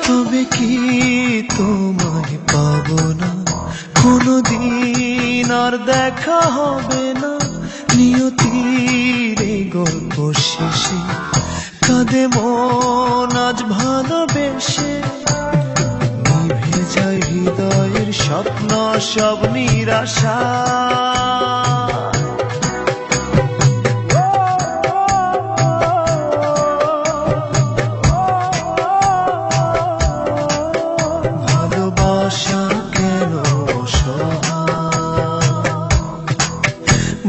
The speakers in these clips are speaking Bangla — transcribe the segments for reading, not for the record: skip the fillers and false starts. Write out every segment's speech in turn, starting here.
তবে কি তোমায় পাবো না, কোনদিন আর দেখা হবে না। নিয়তির এই গল্প শেষে কাঁদে মন আজ ভালোবেসে। নিভে যায় হৃদয়ের স্বপ্ন সব নিরাশা।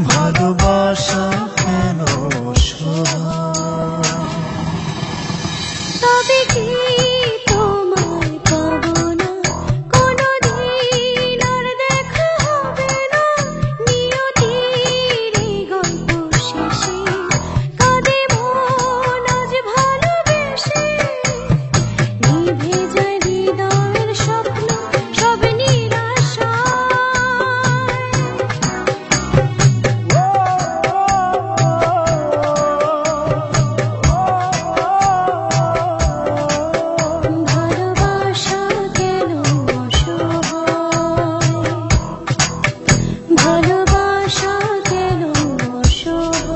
ভালোবাসা কেন অসহায়, তবে কি তোমায় পাবো না, কোনদিন আর দেখা হবে না। নিয়তির এই গল্প শেষে কাঁদে মন আজ ভালোবেসে। নিভে যায় হৃদয়ের স্বপ্ন সব নিরাশায়। ভালোবাসা কেন অসহায়।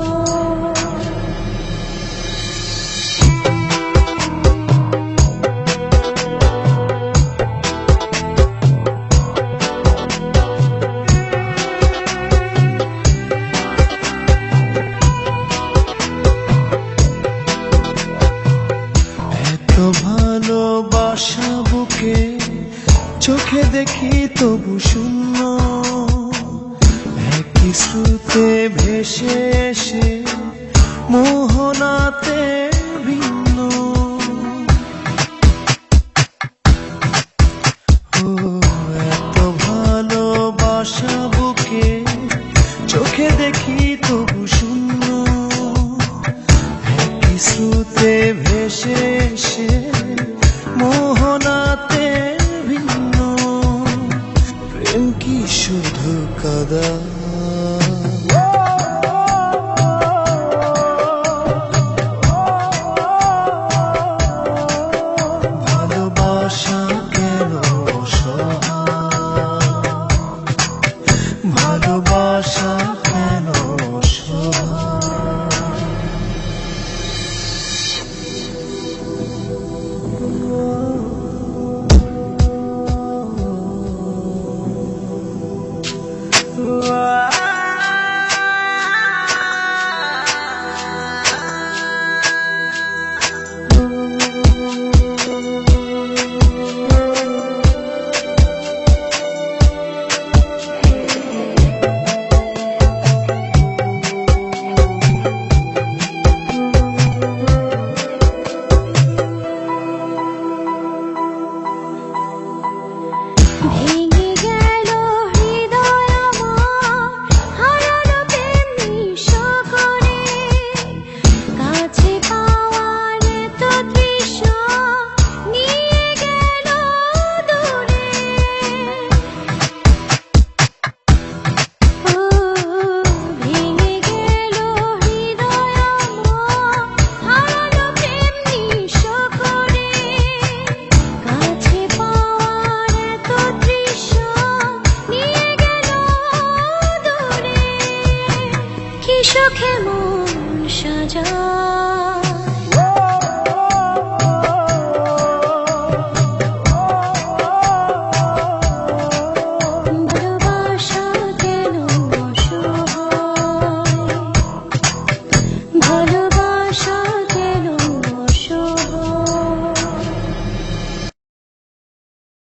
এত ভালোবাসা বুকে চোখে দেখি তবু শূন্য। একই স্রোতে ভেসে এসে মোহনাতে ভিন্ন। ও এত ভালোবাসা বুকে চোখে দেখি তবু শূন্য। একই স্রোতে ভেসে এসে মোহনাতে ভিন্ন। প্রেম কি শুধু কাদা? ভালোবাসা কেন অসহায়, ভালোবাসা কেন অসহায়। ভেঙে গেল হৃদয় আমার, হারালো প্রেম নিঃস্ব করে। কাছে পাওয়ার এত তৃষ্ণা নিয়ে গেল দূরে। ও ভেঙে গেল হৃদয় আমার, হারালো প্রেম নিঃস্ব করে। কাছে পাওয়ার এত তৃষ্ণা নিয়ে গেল দূরে। কি সুখে মন সাজা